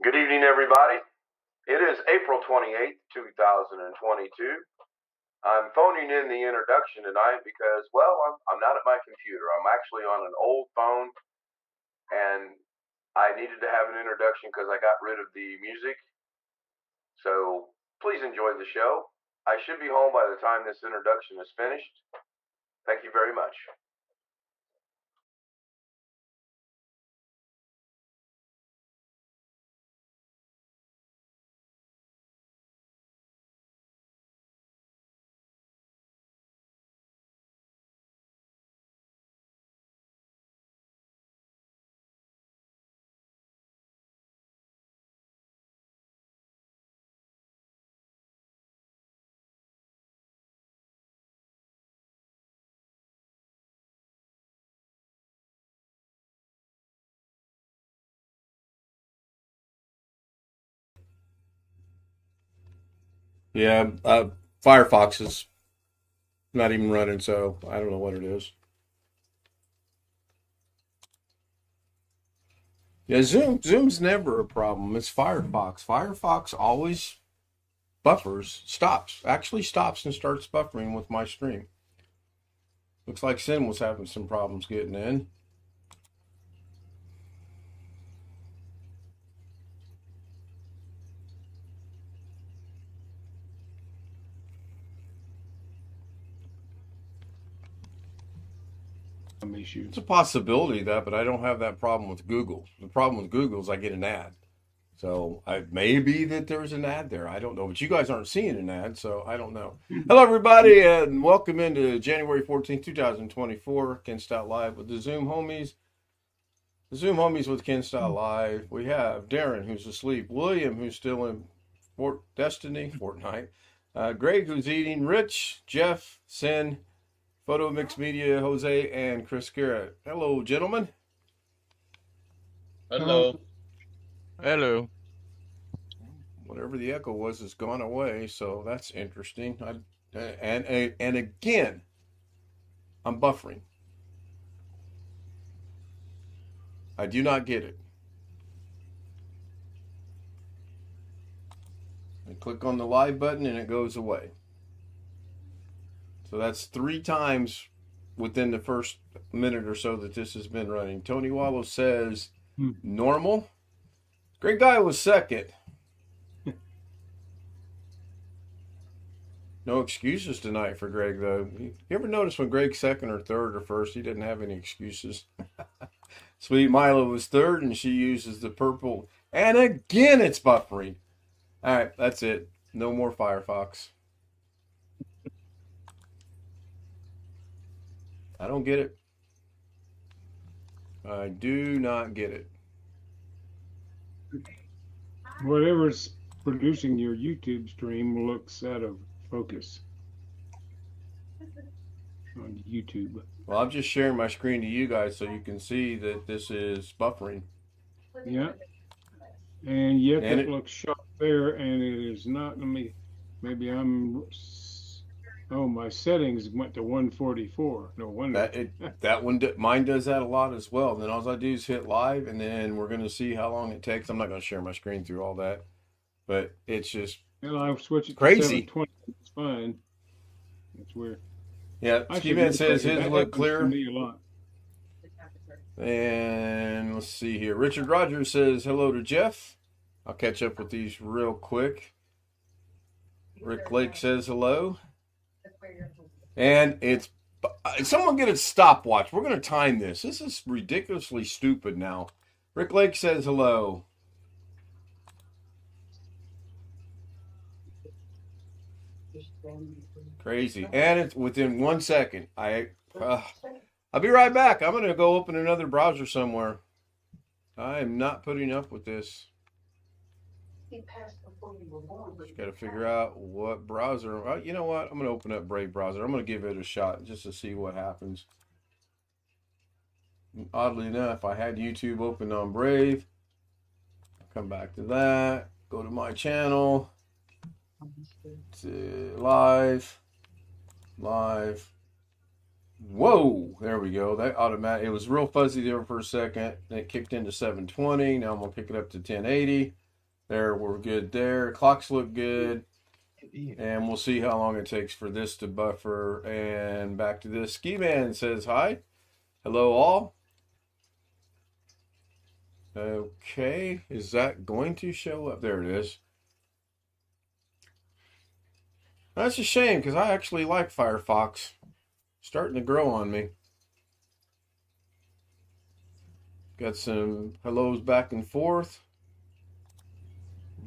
Good evening, everybody. It is April 28th, 2022. I'm phoning in the introduction tonight because, well, I'm not at my computer. I'm actually on an old phone, and I needed to have an introduction because I got rid of the music. So please enjoy the show. I should be home by the time this introduction is finished. Thank you very much. Yeah, Firefox is not even running, so I don't know what it is. Yeah, Zoom's never a problem. It's Firefox. Firefox always actually stops and starts buffering with my stream. Looks like Sin was having some problems getting in. It's a possibility of that, but I don't have that problem with Google. The problem with Google is I get an ad. So it may be that there's an ad there. I don't know, but you guys aren't seeing an ad, so I don't know. Hello, everybody, and welcome into January 14th, 2024, Ken Stout Live with the Zoom homies. The Zoom homies with Ken Stout Live. We have Darren, who's asleep, William, who's still in Fortnite, Greg, who's eating, Rich, Jeff, Sin, Photo Mix Media, Jose, and Chris Garrett. Hello, gentlemen. Hello. Hello. Whatever the echo was has gone away, so that's interesting. And again, I'm buffering. I do not get it. I click on the live button and it goes away. So that's 3 times within the first minute or so that this has been running. Tony Wallow says normal. Great guy was second. No excuses tonight for Greg, though. You ever notice when Greg's second or third or first, he didn't have any excuses? Sweet Milo was third, and she uses the purple. And again, it's buffering. All right, that's it. No more Firefox. I don't get it. I do not get it. Whatever's producing your YouTube stream looks out of focus on YouTube. Well, I'm just sharing my screen to you guys so you can see that this is buffering. Yeah. And yet it looks sharp there, and it is not. Maybe my settings went to 144. No wonder. Mine does that a lot as well. Then all I do is hit live, and then we're going to see how long it takes. I'm not going to share my screen through all that, but it's just I'll switch it crazy. To 720. It's fine. It's weird. Yeah, Ski Man says his look clear. Me a lot. And let's see here. Richard Rogers says hello to Jeff. I'll catch up with these real quick. Rick Lake says hello. And it's someone get a stopwatch. We're going to time this. This is ridiculously stupid now. Rick Lake says hello. Crazy. And it's within 1 second. I'll be right back. I'm going to go open another browser somewhere. I am not putting up with this. Just got to figure out what browser. You know what? I'm going to open up Brave browser. I'm going to give it a shot just to see what happens. Oddly enough, I had YouTube open on Brave. Come back to that. Go to my channel. To live. Whoa, there we go. That it was real fuzzy there for a second. Then it kicked into 720. Now I'm going to pick it up to 1080. There, we're good there. Clocks look good. And we'll see how long it takes for this to buffer. And back to this. Ski Man says hi. Hello, all. Okay. Is that going to show up? There it is. That's a shame because I actually like Firefox. Starting to grow on me. Got some hellos back and forth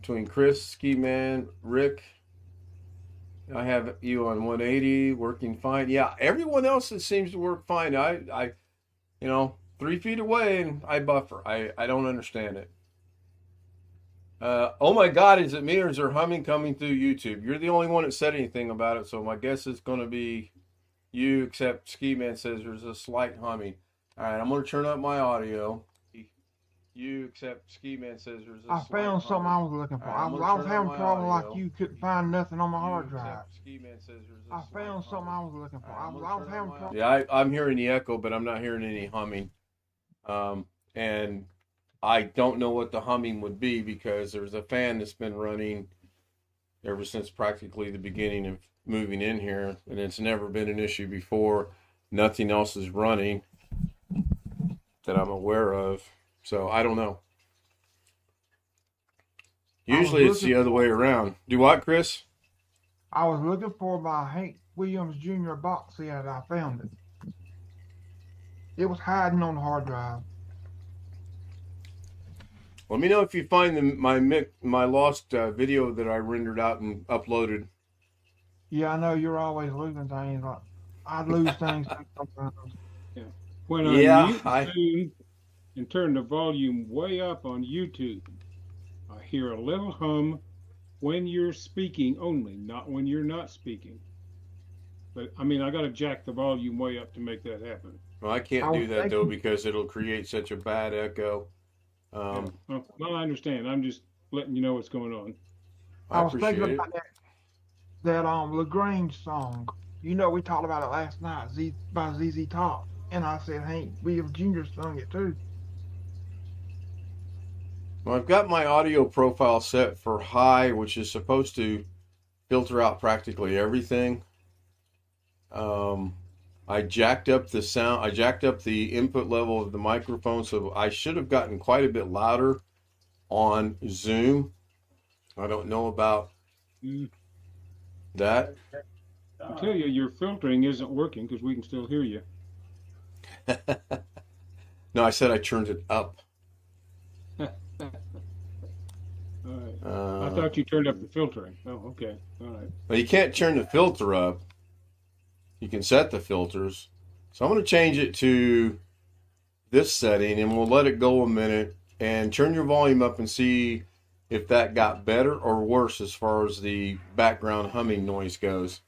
between Chris, Ski Man, Rick. I have you on 180 working fine. Yeah, everyone else it seems to work fine. I 3 feet away and I buffer. I don't understand it. Oh my God, is it me or is there humming coming through YouTube? You're the only one that said anything about it, so my guess is going to be you, except Ski Man says there's a slight humming. All right, I'm going to turn up my audio. You, except Ski Man says there's a I slight found something I humming. was looking for. All right, I was turn up having my a problem audio. like you couldn't find nothing on my hard You, drive. except Ski Man says there's a I slight found something humming. I was looking for. All right, I I'm was gonna turn having up my trouble. audio. Yeah, I'm hearing the echo, but I'm not hearing any humming. And I don't know what the humming would be because there's a fan that's been running ever since practically the beginning of moving in here, and it's never been an issue before. Nothing else is running that I'm aware of, so I don't know. Usually it's the other way around. Do what, Chris? I was looking for my Hank Williams Jr. box set. I found it. It was hiding on the hard drive. Let me know if you find my lost video that I rendered out and uploaded. Yeah, I know you're always losing things. Like I lose things sometimes. Yeah. When I mute Zoom and turn the volume way up on YouTube, I hear a little hum when you're speaking only, not when you're not speaking. But I mean, I got to jack the volume way up to make that happen. Well, I can't do that though because it'll create such a bad echo. Well, I understand. I'm just letting you know what's going on. I was thinking about that LaGrange song. You know, we talked about it last night, by ZZ Top, and I said Hank Williams Jr. sung it too. Well, I've got my audio profile set for high, which is supposed to filter out practically everything. I jacked up the sound. I jacked up the input level of the microphone, so I should have gotten quite a bit louder on Zoom. I don't know about that. I tell you, your filtering isn't working because we can still hear you. No, I said I turned it up. All right. I thought you turned up the filtering. Oh, okay. All right. Well, you can't turn the filter up. You can set the filters. So I'm going to change it to this setting and we'll let it go a minute and turn your volume up and see if that got better or worse as far as the background humming noise goes.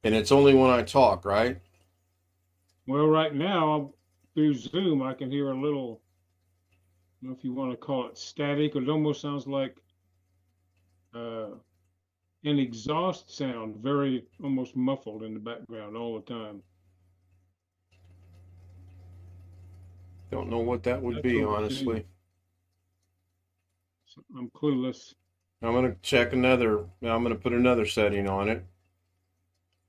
And it's only when I talk, right? Well, right now, through Zoom, I can hear a little, I don't know if you want to call it static, it almost sounds like an exhaust sound, very almost muffled in the background all the time. Don't know what that would be, honestly. So I'm clueless. I'm going to check another, I'm going to put another setting on it.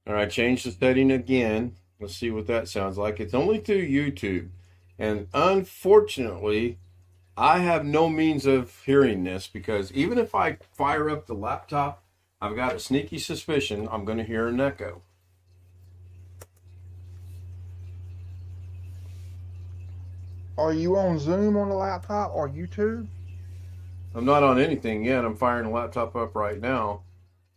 All right, change the setting again. Let's see what that sounds like. It's only through YouTube. And unfortunately, I have no means of hearing this because even if I fire up the laptop, I've got a sneaky suspicion I'm going to hear an echo. Are you on Zoom on the laptop or YouTube? I'm not on anything yet. I'm firing the laptop up right now.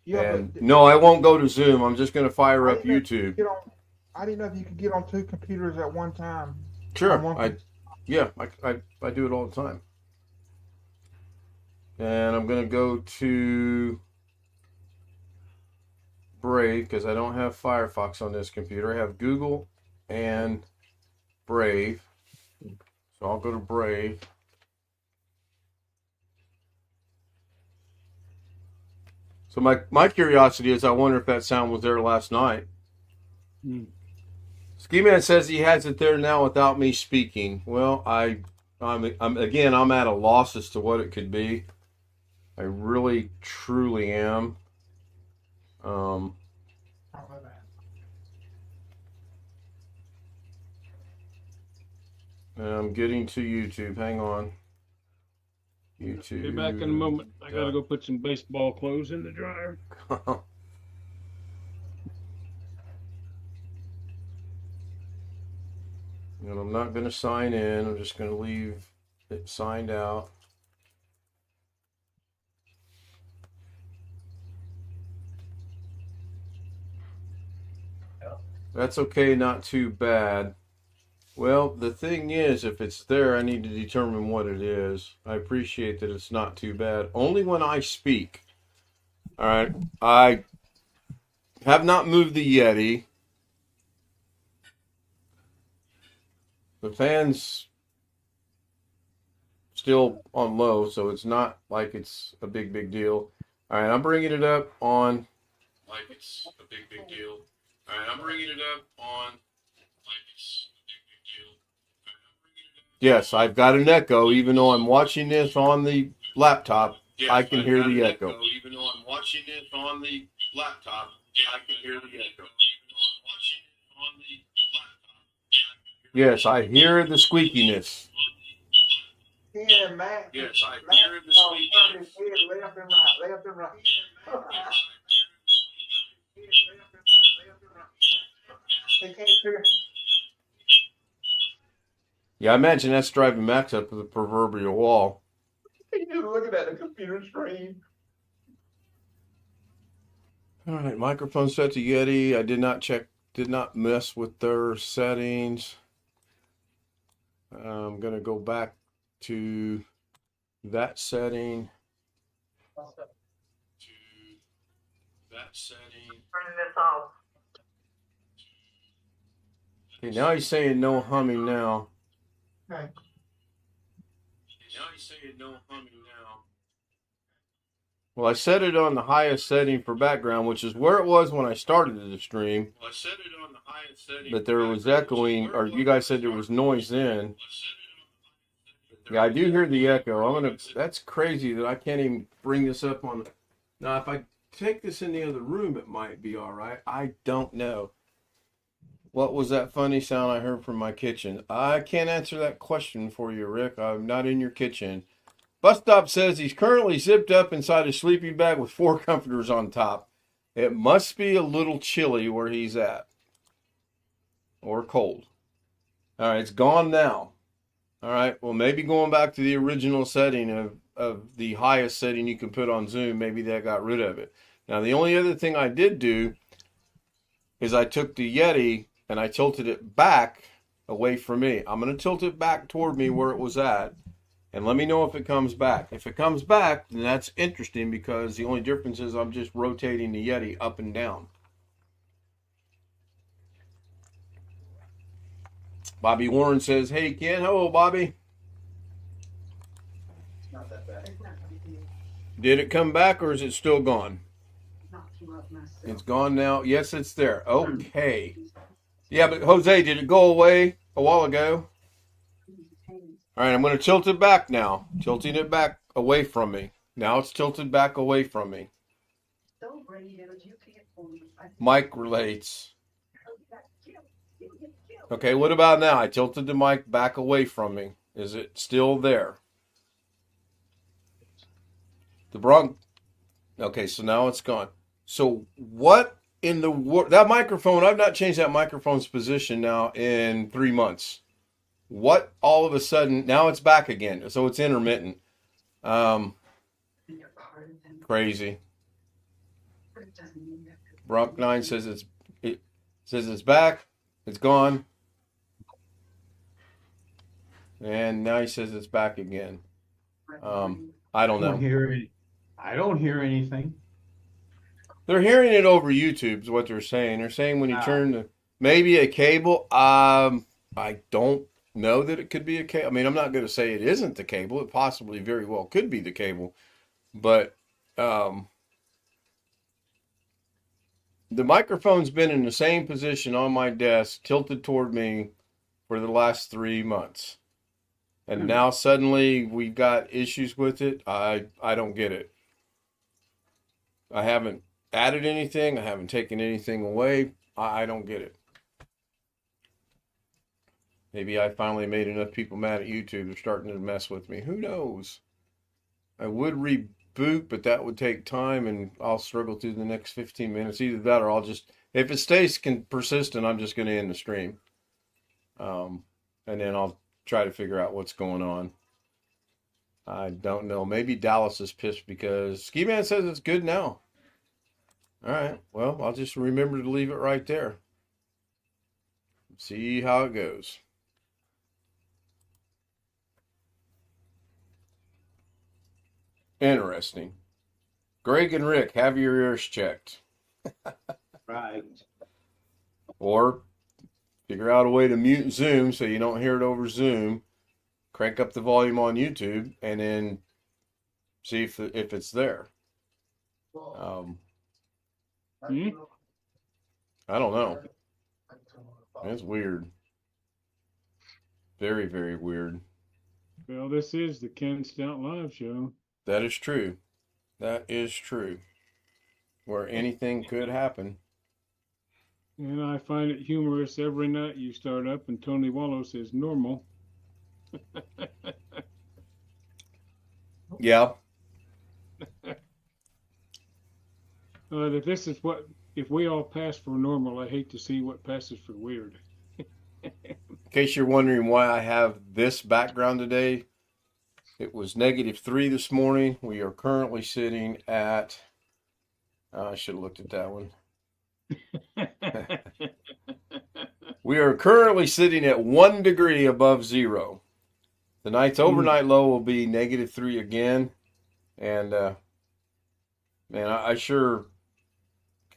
Yeah, and no, I won't go to Zoom. I'm just going to fire up YouTube. I didn't know if you could get on two computers at one time. Sure. I do it all the time. And I'm going to go to Brave because I don't have Firefox on this computer. I have Google and Brave. So I'll go to Brave. So my curiosity is I wonder if that sound was there last night. Ski Man says he has it there now without me speaking. Well, I'm at a loss as to what it could be. I really, truly am. I'm getting to YouTube. Hang on. YouTube. Be back in a moment. I gotta go put some baseball clothes in the dryer. And I'm not going to sign in. I'm just going to leave it signed out. That's okay, not too bad. Well, the thing is, if it's there, I need to determine what it is. I appreciate that it's not too bad. Only when I speak. All right. I have not moved the Yeti. The fan's still on low, so it's not like it's a big deal. All right, I'm bringing it up on like it's a big deal. All right, I'm bringing it up on like it's a big deal. Yes, I've got an echo, even though I'm watching this on the laptop. Yes, I can hear the echo. Even though I'm watching this on the laptop, I can hear the echo. Yes, I hear the squeakiness. Yeah, Matt. Yes, I hear the squeakiness. Left and right, left and right. They can't hear. Yeah, I imagine that's driving Max up to the proverbial wall. He's just looking at the computer screen. All right, microphone set to Yeti. I did not mess with their settings. I'm going to go back to that setting. Turning this off. Okay, now he's saying no humming now. Okay. Now he's saying no humming now. Well, I set it on the highest setting for background, which is where it was when I started the stream. Well, I set it on the highest setting. But there was echoing, or you guys said there was noise in. Yeah, I do hear the echo. That's crazy that I can't even bring this up on. Now, if I take this in the other room, it might be all right. I don't know. What was that funny sound I heard from my kitchen? I can't answer that question for you, Rick. I'm not in your kitchen. Bus Stop says he's currently zipped up inside a sleeping bag with 4 comforters on top. It must be a little chilly where he's at. Or cold. All right, it's gone now. All right, well, maybe going back to the original setting of the highest setting you can put on Zoom, maybe that got rid of it. Now, the only other thing I did do is I took the Yeti and I tilted it back away from me. I'm going to tilt it back toward me where it was at. And let me know if it comes back. If it comes back, then that's interesting because the only difference is I'm just rotating the Yeti up and down. Bobby Warren says, hey, Ken. Hello, Bobby. It's not that bad. Did it come back or is it still gone? It's gone now. Yes, it's there. Okay. Yeah, but Jose, did it go away a while ago? All right, I'm going to tilt it back now. Tilting it back away from me. Now it's tilted back away from me. Mike relates. Okay, what about now? I tilted the mic back away from me. Is it still there? The Bronx. Okay, so now it's gone. So what in the world? That microphone, I've not changed that microphone's position now in 3 months. What all of a sudden, now it's back again. So it's intermittent. Crazy. Bronx 9 says it's back. It's gone. And now he says it's back again. I don't know. I don't hear anything. They're hearing it over YouTube is what they're saying. They're saying when you turn the, maybe a cable. I don't know that it could be a cable. I mean, I'm not going to say it isn't the cable. It possibly very well could be the cable. But The microphone's been in the same position on my desk, tilted toward me for the last 3 months. And now suddenly we've got issues with it. I don't get it. I haven't added anything. I haven't taken anything away. I don't get it. Maybe I finally made enough people mad at YouTube. They're starting to mess with me. Who knows? I would reboot, but that would take time, and I'll struggle through the next 15 minutes. Either that or I'll just, if it stays persistent, I'm just going to end the stream. And then I'll try to figure out what's going on. I don't know. Maybe Dallas is pissed because Ski Man says it's good now. All right. Well, I'll just remember to leave it right there. See how it goes. Interesting. Greg and Rick, have your ears checked. Right. Or figure out a way to mute Zoom so you don't hear it over Zoom. Crank up the volume on YouTube and then see if it's there. I don't know. It's weird. Very, very weird. Well, this is the Ken Stout Live Show. That is true. That is true. Where anything could happen. And I find it humorous every night you start up and Tony Wallow says normal. Yeah. If we all pass for normal, I hate to see what passes for weird. In case you're wondering why I have this background today, it was -3 this morning. We are currently sitting at, I should have looked at that one. We are currently sitting at 1 degree above zero. Tonight's overnight low will be -3 again. And, man, I sure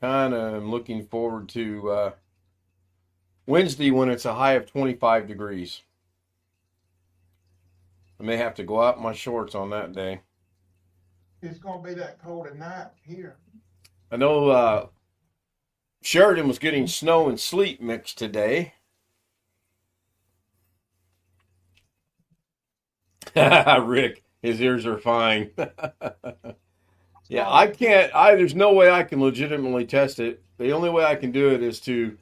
kind of am looking forward to Wednesday when it's a high of 25 degrees. I may have to go out in my shorts on that day. It's going to be that cold at night here. I know Sheridan was getting snow and sleet mixed today. Rick, his ears are fine. Yeah, there's no way I can legitimately test it. The only way I can do it is to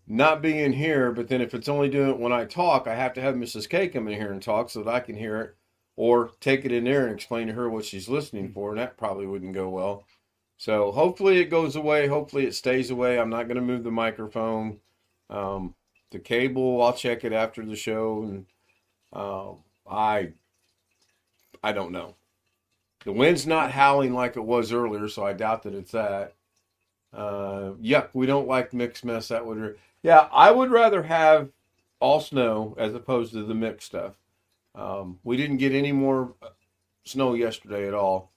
not be in here, but then if it's only doing it when I talk, I have to have Mrs. K come in here and talk so that I can hear it, or take it in there and explain to her what she's listening for, and that probably wouldn't go well. So hopefully it goes away. Hopefully it stays away. I'm not going to move the microphone. The cable, I'll check it after the show, and I don't know. The wind's not howling like it was earlier, so I doubt that it's that. Yuck, we don't like mixed mess. That would... Yeah, I would rather have all snow as opposed to the mixed stuff. We didn't get any more snow yesterday at all.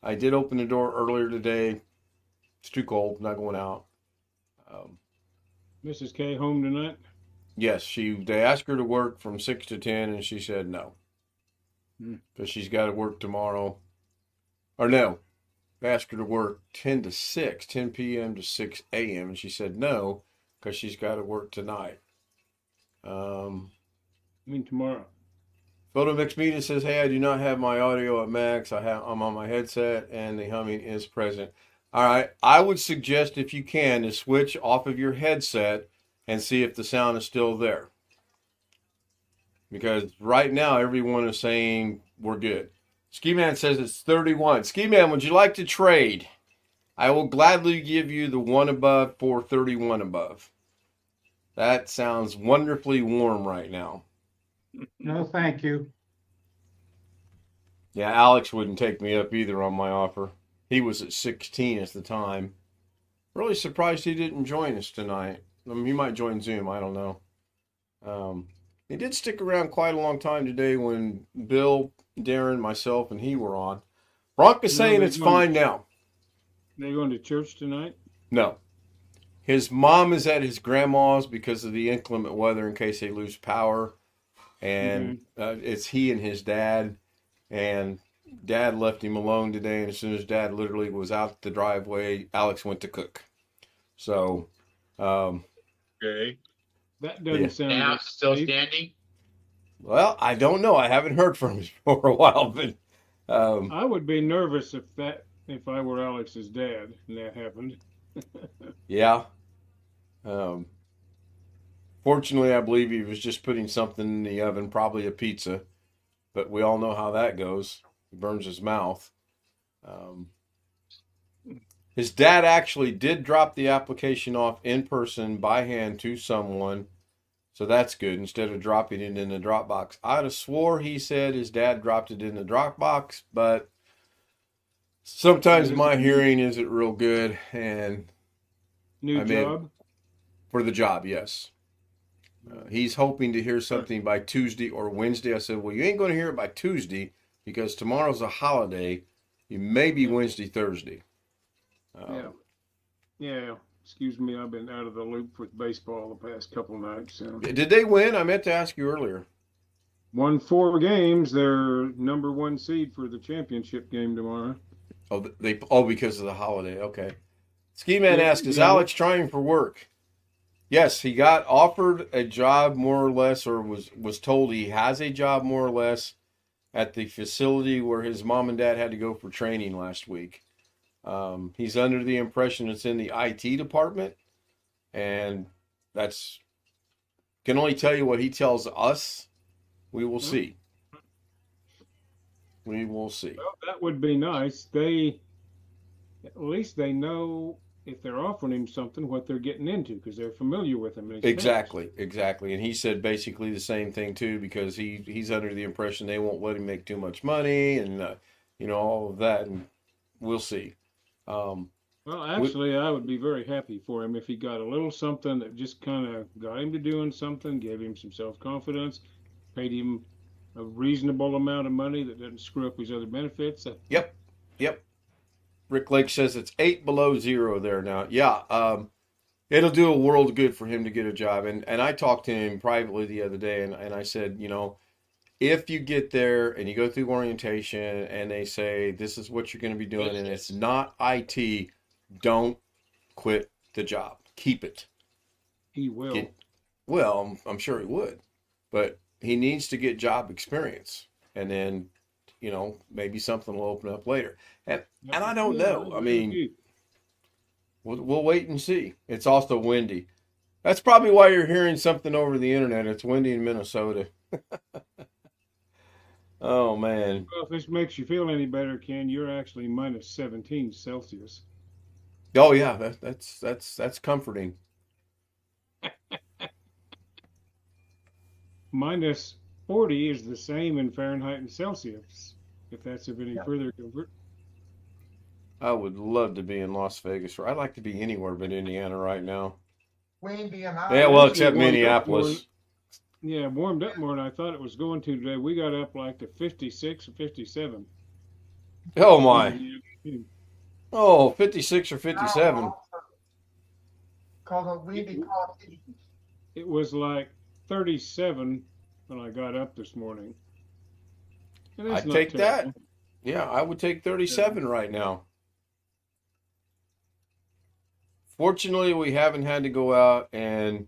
I did open the door earlier today. It's too cold, not going out. Mrs. K home tonight? Yes, they asked her to work from 6 to 10, and she said no. Because she's got to work tomorrow. Or no, they asked her to work 10 to 6, 10 p.m. to 6 a.m., and she said no, because she's got to work tonight. I mean tomorrow. Photo Mix Media says, hey, I do not have my audio at max. I'm on my headset, and the humming is present. All right, I would suggest, if you can, to switch off of your headset and see if the sound is still there. Because right now, everyone is saying we're good. Ski Man says it's 31. Ski Man, would you like to trade? I will gladly give you the one above for 31 above. That sounds wonderfully warm right now. No, thank you. Yeah, Alex wouldn't take me up either on my offer. He was at 16 at the time. Really surprised he didn't join us tonight. I mean, he might join Zoom, I don't know. He did stick around quite a long time today when Bill, Darren, myself, and he were on. Bronk is saying it's fine now. They going to church tonight? No. His mom is at his grandma's because of the inclement weather in case they lose power. And it's he and his dad. And Dad left him alone today. And as soon as Dad literally was out the driveway, Alex went to cook. So, Okay. That doesn't yeah. sound Now good. it's still Steve. standing. Well, I don't know. I haven't heard from him for a while, but I would be nervous if I were Alex's dad and that happened. yeah. Um, Fortunately, I believe he was just putting something in the oven, probably a pizza, but we all know how that goes. He burns his mouth. Um, his dad actually did drop the application off in person by hand to someone, so that's good instead of dropping it in the Dropbox. I'd have swore he said his dad dropped it in the Dropbox, but sometimes my hearing isn't real good, and New job? For the job, yes. He's hoping to hear something by Tuesday or Wednesday. I said, well, you ain't going to hear it by Tuesday because tomorrow's a holiday. You may be Wednesday, Thursday. Yeah. Excuse me, I've been out of the loop with baseball the past couple nights. So. Did they win? I meant to ask you earlier. Won 4 games. They're number 1 seed for the championship game tomorrow. Oh, because of the holiday. Okay. Ski Man asked, is Alex trying for work? Yes, he got offered a job more or less, or was told he has a job more or less at the facility where his mom and dad had to go for training last week. He's under the impression it's in the IT department, and that's can only tell you what he tells us. We will see. We will see. Well, that would be nice. At least they know if they're offering him something, what they're getting into, because they're familiar with him. Exactly. And he said basically the same thing too, because he's under the impression they won't let him make too much money, and all of that, and we'll see. Well, actually, I would be very happy for him if he got a little something that just kind of got him to doing something, gave him some self-confidence, paid him a reasonable amount of money that doesn't screw up his other benefits. Yep. Rick Lake says it's 8 below zero there now. Yeah, it'll do a world of good for him to get a job. And I talked to him privately the other day, and I said, if you get there and you go through orientation and they say this is what you're going to be doing and it's not IT, don't quit the job. Keep it. He will. Well, I'm sure he would. But he needs to get job experience. And then maybe something will open up later. And I don't know. I mean, we'll wait and see. It's also windy. That's probably why you're hearing something over the internet. It's windy in Minnesota. Oh, man. Well, if this makes you feel any better, Ken, you're actually minus 17 Celsius. Oh, yeah. That's comforting. Minus 40 is the same in Fahrenheit and Celsius, if that's of any further comfort. I would love to be in Las Vegas. I'd like to be anywhere but Indiana right now. Windy and Yeah, well, except Minneapolis. Yeah, warmed up more than I thought it was going to today. We got up like to 56 or 57. Oh, my. Oh, 56 or 57. Cause of windy. It was like 37 when I got up this morning. I'd take that. Yeah, I would take 37 right now. Fortunately, we haven't had to go out, and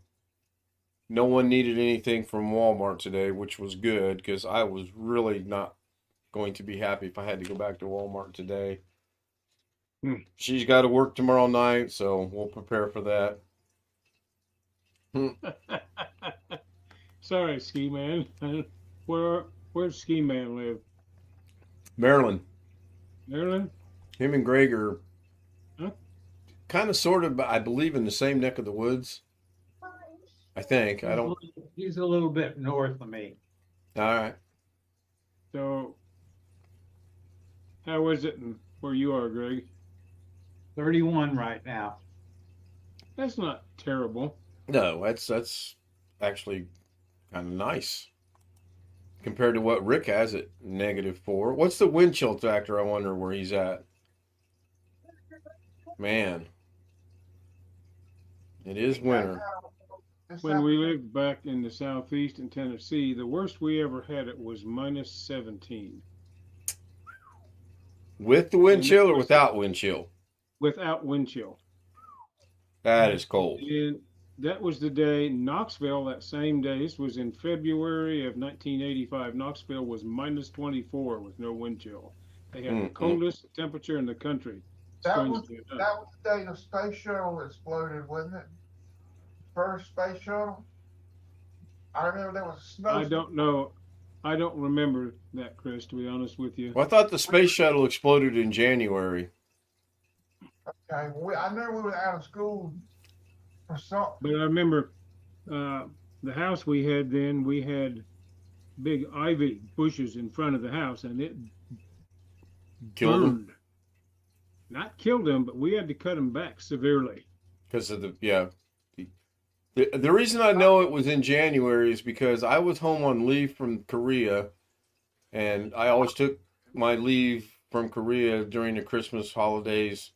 no one needed anything from Walmart today, which was good because I was really not going to be happy if I had to go back to Walmart today. She's got to work tomorrow night, so we'll prepare for that. Sorry, Ski Man. Where's Ski Man live? Maryland. Maryland? Him and Greg are kind of sort of, I believe, in the same neck of the woods. I think. I don't. He's a little bit north of me. All right. So, how is it where you are, Greg? 31 right now. That's not terrible. No, that's actually kind of nice compared to what Rick has at -4. What's the wind chill factor? I wonder where he's at. Man, it is winter. When we lived back in the southeast in Tennessee, the worst we ever had it was minus 17. With the wind chill or without wind chill? Without wind chill. That is cold. And that was the day Knoxville, that same day, this was in February of 1985. Knoxville was minus 24 with no wind chill. They had the coldest temperature in the country. That was the day the space shuttle exploded, wasn't it? First space shuttle. I remember there was a snow. I don't know. I don't remember that, Chris, to be honest with you. Well, I thought the space shuttle exploded in January. Okay, I knew we were out of school for something. But I remember the house we had then, we had big ivy bushes in front of the house, and it Killed burned. them? Not killed them, but we had to cut them back severely. Because of the reason I know it was in January is because I was home on leave from Korea, and I always took my leave from Korea during the Christmas holidays.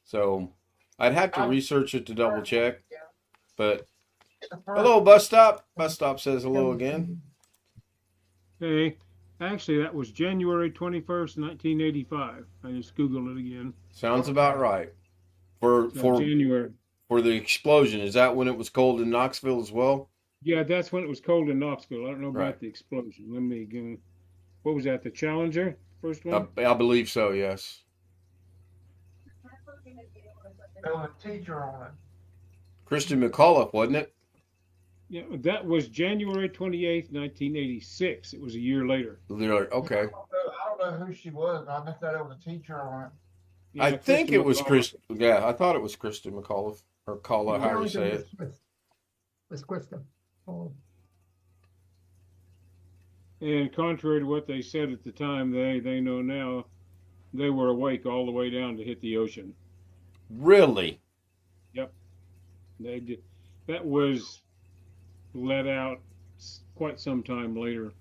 So I'd have to research it to double check. But hello, bus stop. Bus stop says hello again. Hey, actually, that was January 21st, 1985. I just Googled it again. Sounds about right. For January. For the explosion, is that when it was cold in Knoxville as well? Yeah, that's when it was cold in Knoxville. I don't know about the explosion. Let me go. What was that? The Challenger, first one? I believe so. Yes. There was a teacher on it. Kristen McAuliffe, wasn't it? Yeah, that was January 28th, 1986. It was a year later. Okay. I don't know who she was. I just thought it was a teacher on it. Yeah, I think it was Kristen. Yeah, I thought it was Kristen McAuliffe or Kala, how you say it. It's Kristen. Oh. And contrary to what they said at the time, they know now, they were awake all the way down to hit the ocean. Really? Yep. They did. That was let out quite some time later.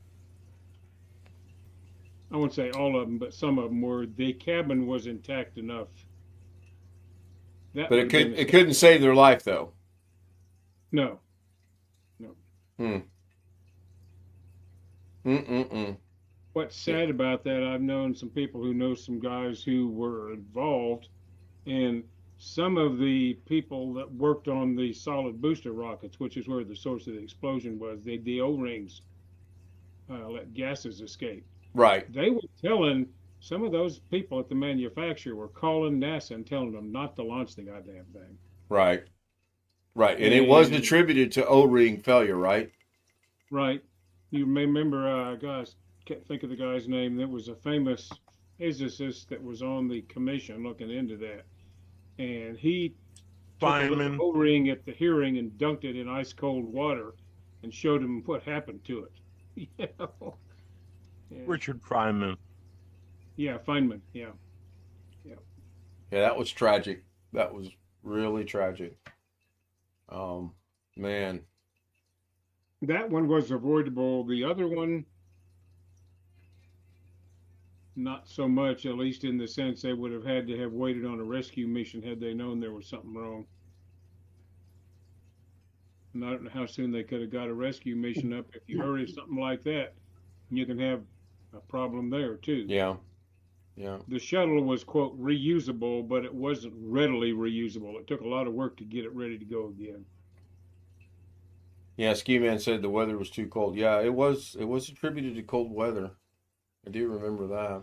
I won't say all of them, but some of them were. The cabin was intact enough. But it couldn't save their life, though. No. What's sad about that, I've known some people who know some guys who were involved, and some of the people that worked on the solid booster rockets, which is where the source of the explosion was, the O-rings let gases escape. Right. They were telling, some of those people at the manufacturer were calling NASA and telling them not to launch the goddamn thing. Right. Right. And it was attributed to O-ring failure, right? Right. You may remember, guys, can't think of the guy's name. There was a famous physicist that was on the commission looking into that. And he took a little O-ring at the hearing and dunked it in ice cold water and showed him what happened to it. You know? Yeah. Richard Feynman. Yeah, Feynman. Yeah. Yeah, that was tragic. That was really tragic. Man. That one was avoidable. The other one, not so much, at least in the sense they would have had to have waited on a rescue mission had they known there was something wrong. And I don't know how soon they could have got a rescue mission up. If you hurry something like that, you can have a problem there too. Yeah. Yeah. The shuttle was, quote, reusable, but it wasn't readily reusable. It took a lot of work to get it ready to go again. Yeah, Ski Man said the weather was too cold. Yeah, it was attributed to cold weather. I do remember that.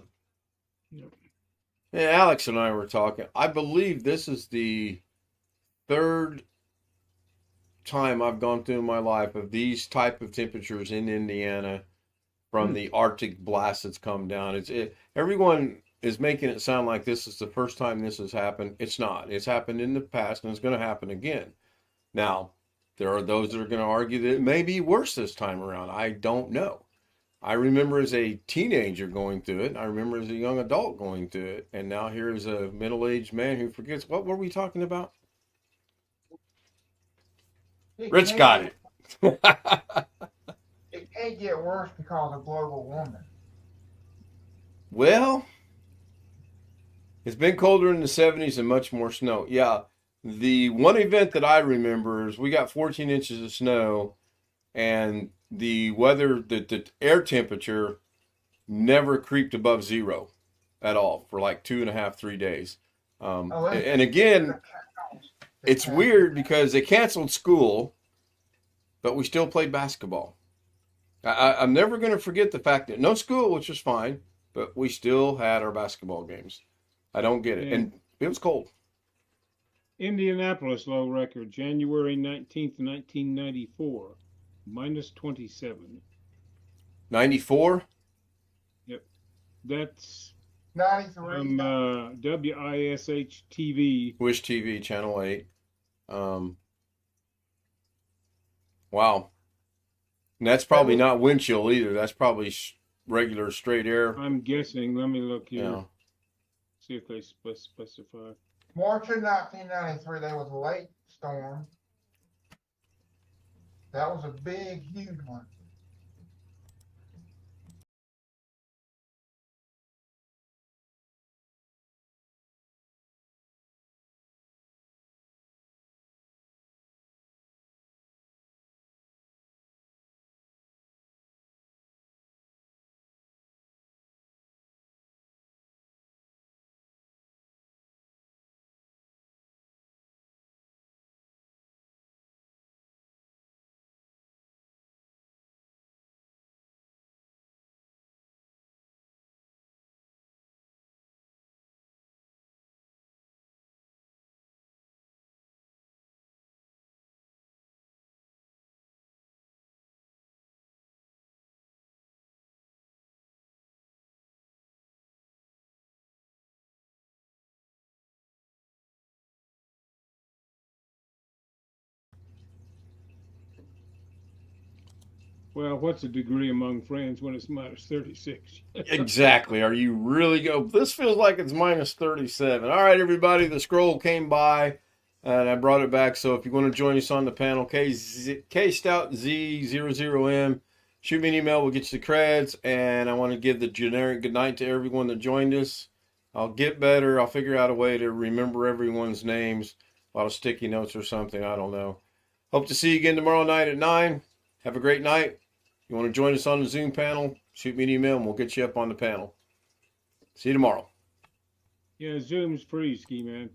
Yep. And Alex and I were talking. I believe this is the third time I've gone through in my life of these type of temperatures in Indiana from the Arctic blast that's come down. Everyone is making it sound like this is the first time this has happened. It's not. It's happened in the past, and it's going to happen again. Now, there are those that are going to argue that it may be worse this time around. I don't know. I remember as a teenager going through it. I remember as a young adult going through it. And now here is a middle-aged man who forgets. What were we talking about? Rich got it. It can't get worse because of global warming. Well, it's been colder in the 70s and much more snow. Yeah, the one event that I remember is we got 14 inches of snow, and the weather, the air temperature never creeped above zero at all for like 2.5, 3 days. And again, It's weird because they canceled school, but we still played basketball. I'm never going to forget the fact that no school, which was fine, but we still had our basketball games. I don't get it. And it was cold. Indianapolis low record, January 19th, 1994, -27. 94? Yep. That's 93. from WISH TV. Wish TV, Channel 8. Wow. And that's probably not wind chill either. That's probably regular straight air. I'm guessing. Let me look here. Yeah. See if they specify. March of 1993, there was a late storm. That was a big, huge one. Well, what's a degree among friends when it's -36? Exactly. Are you really go? This feels like it's -37. All right, everybody. The scroll came by, and I brought it back. So if you want to join us on the panel, K Stout Z00M, shoot me an email. We'll get you the creds. And I want to give the generic good night to everyone that joined us. I'll get better. I'll figure out a way to remember everyone's names. A lot of sticky notes or something. I don't know. Hope to see you again tomorrow night at 9. Have a great night. You want to join us on the Zoom panel, shoot me an email and we'll get you up on the panel. See you tomorrow. Yeah, Zoom's free, Ski Man.